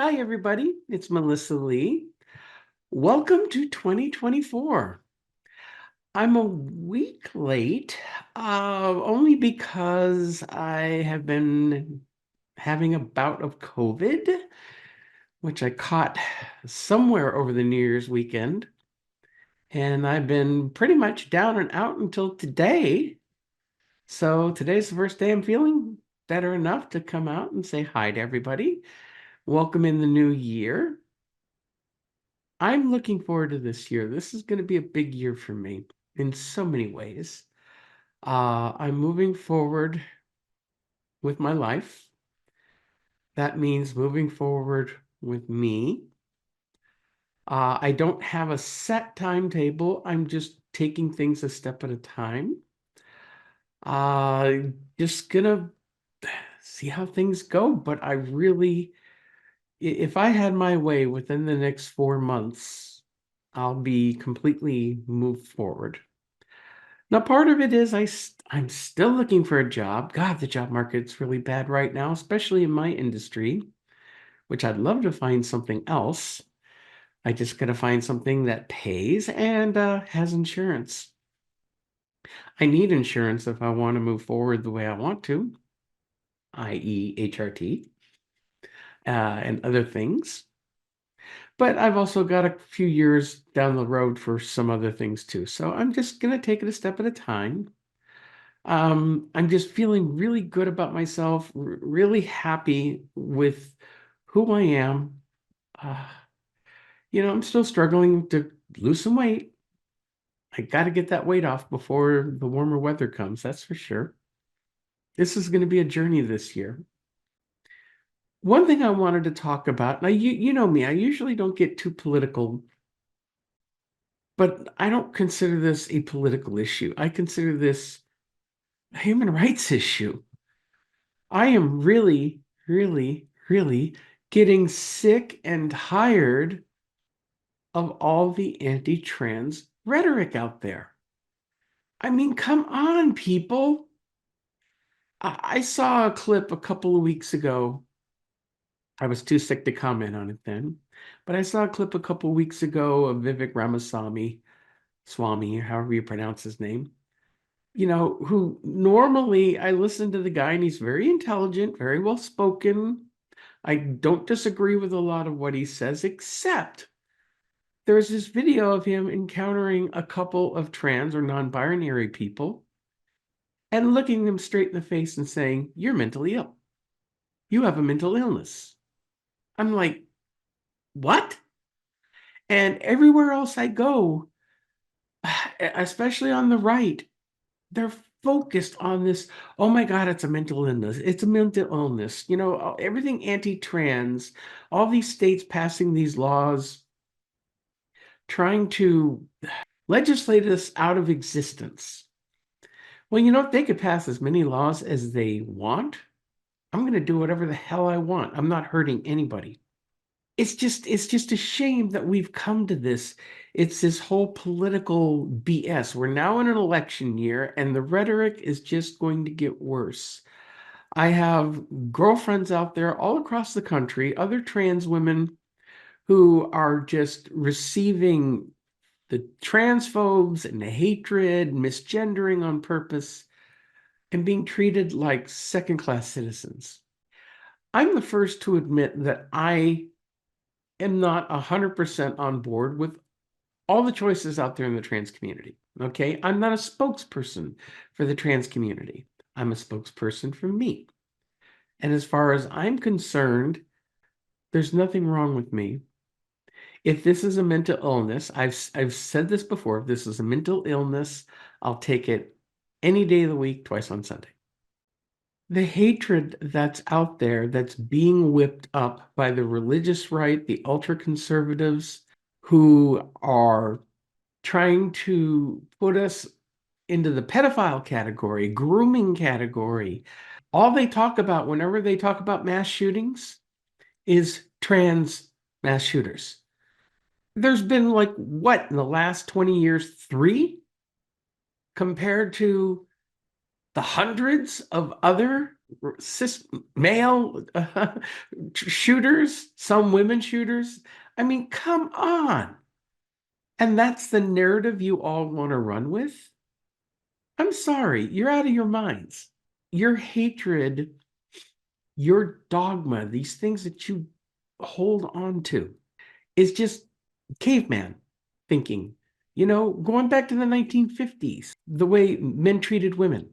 Hi, everybody. It's Melissa Lee. Welcome to 2024. I'm a week late, only because I have been having a bout of COVID, which I caught somewhere over the New Year's weekend. And I've been pretty much down and out until today. So today's the first day I'm feeling better enough to come out and say hi to everybody. Welcome in the new year. I'm looking forward to this year. This is going to be a big year for me in so many ways. I'm moving forward with my life. That means moving forward with me. I don't have a set timetable. I'm just taking things a step at a time. Uh, just gonna see how things go. But I really, if I had my way within the next 4 months, I'll be completely moved forward. Now, part of it is I'm still looking for a job. God, the job market's really bad right now, especially in my industry, which I'd love to find something else. I just got to find something that pays and has insurance. I need insurance if I want to move forward the way I want to, i.e., HRT, and other things. But I've also got a few years down the road for some other things too. So I'm just going to take it a step at a time. I'm just feeling really good about myself, really happy with who I am. Uh, I'm still struggling to lose some weight. I got to get that weight off before the warmer weather comes, that's for sure. This is going to be a journey this year. One thing I wanted to talk about, now you know me, I usually don't get too political, but I don't consider this a political issue. I consider this a human rights issue. I am really, really, really getting sick and tired of all the anti-trans rhetoric out there. I mean, come on, people. I saw a clip a couple of weeks ago. I was too sick to comment on it then, but I saw a clip a couple of weeks ago of Vivek Ramaswamy, Swami, however you pronounce his name, who normally I listen to the guy and he's very intelligent, very well spoken. I don't disagree with a lot of what he says, except there's this video of him encountering a couple of trans or non-binary people and looking them straight in the face and saying, "You're mentally ill. You have a mental illness." I'm like, what? And everywhere else I go, especially on the right, they're focused on this. Oh my God, it's a mental illness. It's a mental illness. Everything anti-trans, all these states passing these laws trying to legislate us out of existence. Well, if they could pass as many laws as they want, I'm going to do whatever the hell I want. I'm not hurting anybody. It's just a shame that we've come to this. It's this whole political BS. We're now in an election year, and the rhetoric is just going to get worse. I have girlfriends out there all across the country, other trans women who are just receiving the transphobes and the hatred, misgendering on purpose, and being treated like second-class citizens. I'm the first to admit that I am not 100% on board with all the choices out there in the trans community. Okay, I'm not a spokesperson for the trans community. I'm a spokesperson for me. And as far as I'm concerned, there's nothing wrong with me. If this is a mental illness, I've said this before, if this is a mental illness, I'll take it any day of the week, twice on Sunday. The hatred that's out there, that's being whipped up by the religious right, the ultra conservatives who are trying to put us into the pedophile category, grooming category. All they talk about whenever they talk about mass shootings is trans mass shooters. There's been like, what, in the last 20 years, three compared to the hundreds of other cis male shooters, some women shooters. I mean, come on. And that's the narrative you all want to run with? I'm sorry, you're out of your minds. Your hatred, your dogma, these things that you hold on to is just caveman thinking. You know, going back to the 1950s, the way men treated women.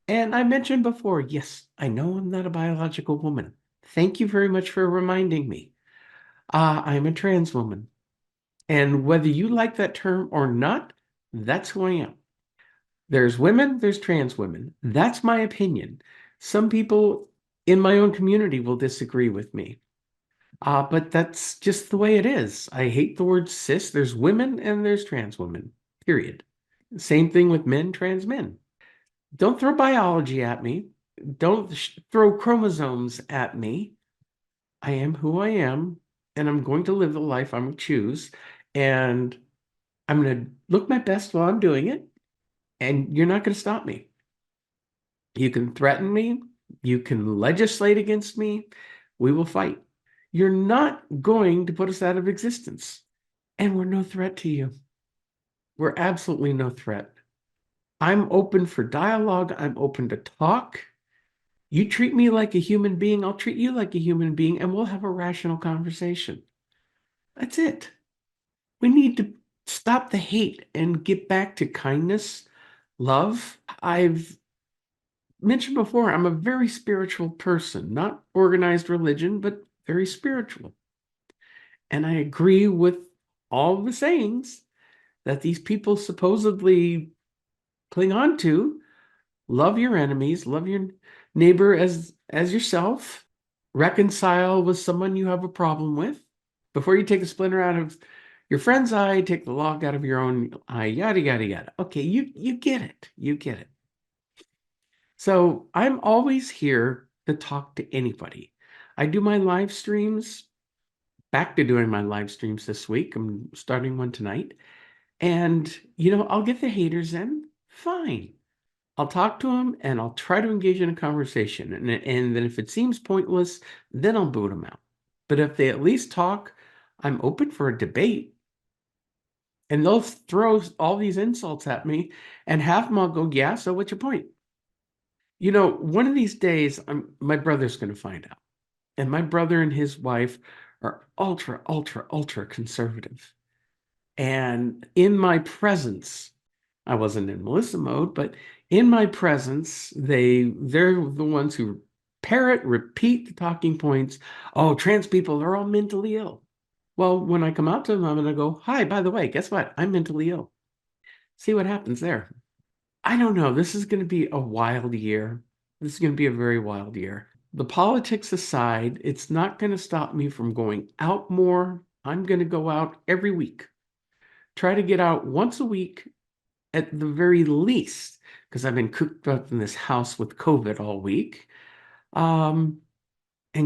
And I mentioned before, yes, I know I'm not a biological woman. Thank you very much for reminding me. I'm a trans woman. And whether you like that term or not, that's who I am. There's women, there's trans women. That's my opinion. Some people in my own community will disagree with me. But that's just the way it is. I hate the word cis. There's women and there's trans women, period. Same thing with men, trans men. Don't throw biology at me. Don't throw chromosomes at me. I am who I am, and I'm going to live the life I'm going to choose. And I'm going to look my best while I'm doing it. And you're not going to stop me. You can threaten me. You can legislate against me. We will fight. You're not going to put us out of existence. And we're no threat to you. We're absolutely no threat. I'm open for dialogue. I'm open to talk. You treat me like a human being, I'll treat you like a human being, and we'll have a rational conversation. That's it. We need to stop the hate and get back to kindness, love. I've mentioned before, I'm a very spiritual person, not organized religion, but very spiritual. And I agree with all the sayings that these people supposedly cling on to. Love your enemies, love your neighbor as yourself, reconcile with someone you have a problem with. Before you take a splinter out of your friend's eye, take the log out of your own eye, yada yada yada. Okay, you get it. You get it. So I'm always here to talk to anybody. I do my live streams, back to doing my live streams this week. I'm starting one tonight. And, I'll get the haters in. Fine. I'll talk to them and I'll try to engage in a conversation. And then if it seems pointless, then I'll boot them out. But if they at least talk, I'm open for a debate. And they'll throw all these insults at me, and half of them I'll go, yeah, so what's your point? One of these days, my brother's going to find out. And my brother and his wife are ultra, ultra, ultra conservative. And in my presence, I wasn't in Milyssa mode, but in my presence, they're the ones who parrot, repeat the talking points. Oh, trans people are all mentally ill. Well, when I come out to them, I'm going to go, hi, by the way, guess what? I'm mentally ill. See what happens there. I don't know. This is going to be a wild year. This is going to be a very wild year. The politics aside, it's not going to stop me from going out more. I'm going to go out every week. Try to get out once a week at the very least, because I've been cooped up in this house with COVID all week, and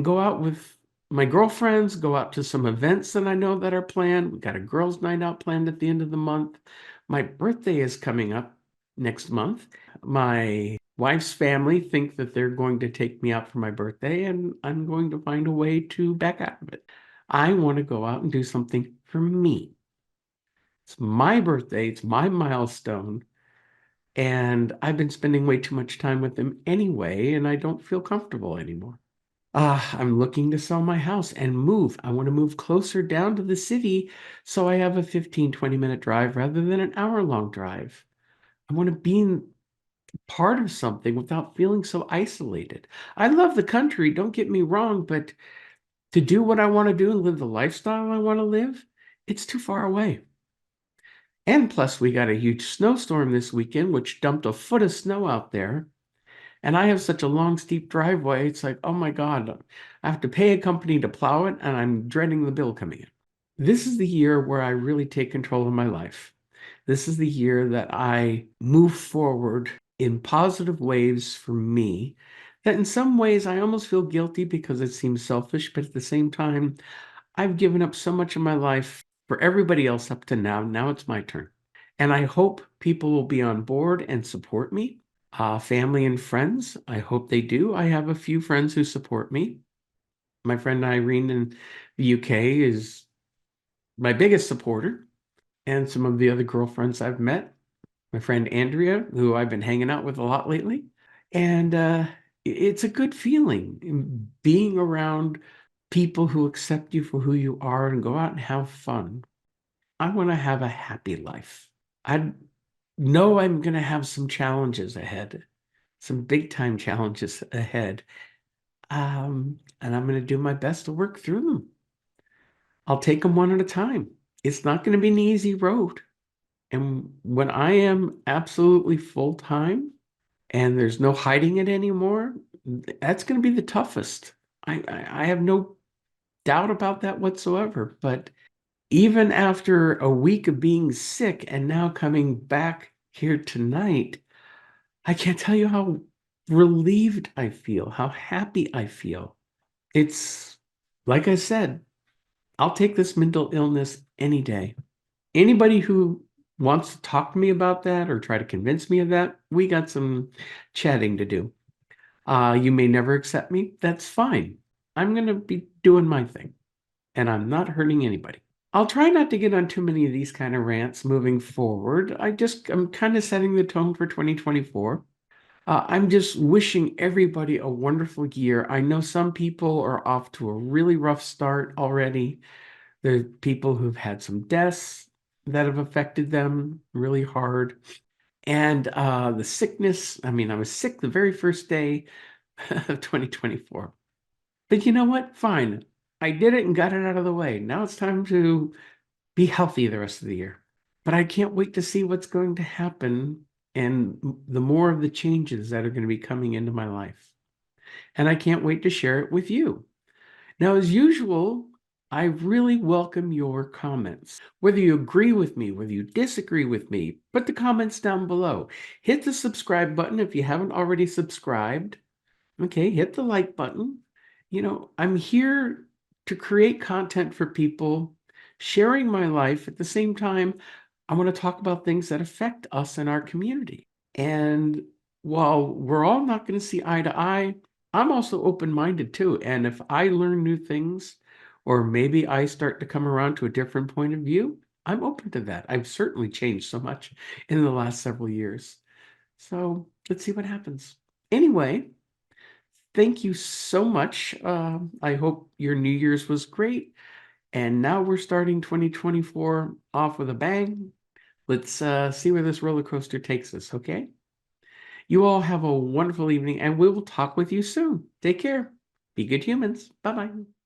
go out with my girlfriends, go out to some events that I know that are planned. We got a girls' night out planned at the end of the month. My birthday is coming up next month. My wife's family think that they're going to take me out for my birthday, and I'm going to find a way to back out of it. I want to go out and do something for me. It's my birthday, it's my milestone. And I've been spending way too much time with them anyway, and I don't feel comfortable anymore. I'm looking to sell my house and move. I want to move closer down to the city so I have a 15-20 minute drive rather than an hour-long drive. I want to be in part of something without feeling so isolated. I love the country, don't get me wrong, but to do what I want to do and live the lifestyle I want to live, it's too far away. And plus, we got a huge snowstorm this weekend, which dumped a foot of snow out there. And I have such a long, steep driveway. It's like, oh my God, I have to pay a company to plow it, and I'm dreading the bill coming in. This is the year where I really take control of my life. This is the year that I move forward in positive ways for me. That in some ways I almost feel guilty because it seems selfish, but at the same time, I've given up so much of my life for everybody else up to now. Now it's my turn. And I hope people will be on board and support me. Family and friends, I hope they do. I have a few friends who support me. My friend Irene in the UK is my biggest supporter, and some of the other girlfriends I've met. My friend Andrea, who I've been hanging out with a lot lately. And it's a good feeling being around people who accept you for who you are and go out and have fun. I want to have a happy life. I know I'm going to have some challenges ahead, some big time challenges ahead. And I'm going to do my best to work through them. I'll take them one at a time. It's not going to be an easy road. And when I am absolutely full time and there's no hiding it anymore, that's going to be the toughest. I have no doubt about that whatsoever. But even after a week of being sick and now coming back here tonight, I can't tell you how relieved I feel, how happy I feel. It's like I said, I'll take this mental illness any day. Anybody who wants to talk to me about that or try to convince me of that, we got some chatting to do. You may never accept me. That's fine. I'm going to be doing my thing and I'm not hurting anybody. I'll try not to get on too many of these kind of rants moving forward. I'm kind of setting the tone for 2024. I'm just wishing everybody a wonderful year. I know some people are off to a really rough start already. There are people who've had some deaths that have affected them really hard. And the sickness, I mean, I was sick the very first day of 2024. But you know what? Fine. I did it and got it out of the way. Now it's time to be healthy the rest of the year. But I can't wait to see what's going to happen and the more of the changes that are going to be coming into my life. And I can't wait to share it with you. Now, as usual, I really welcome your comments. Whether you agree with me, whether you disagree with me, put the comments down below. Hit the subscribe button if you haven't already subscribed. Okay, hit the like button. I'm here to create content for people, sharing my life. At the same time, I want to talk about things that affect us in our community. And while we're all not going to see eye to eye, I'm also open-minded too. And if I learn new things, or maybe I start to come around to a different point of view, I'm open to that. I've certainly changed so much in the last several years. So let's see what happens. Anyway, thank you so much. I hope your New Year's was great. And now we're starting 2024 off with a bang. Let's see where this roller coaster takes us, okay? You all have a wonderful evening, and we will talk with you soon. Take care. Be good humans. Bye-bye.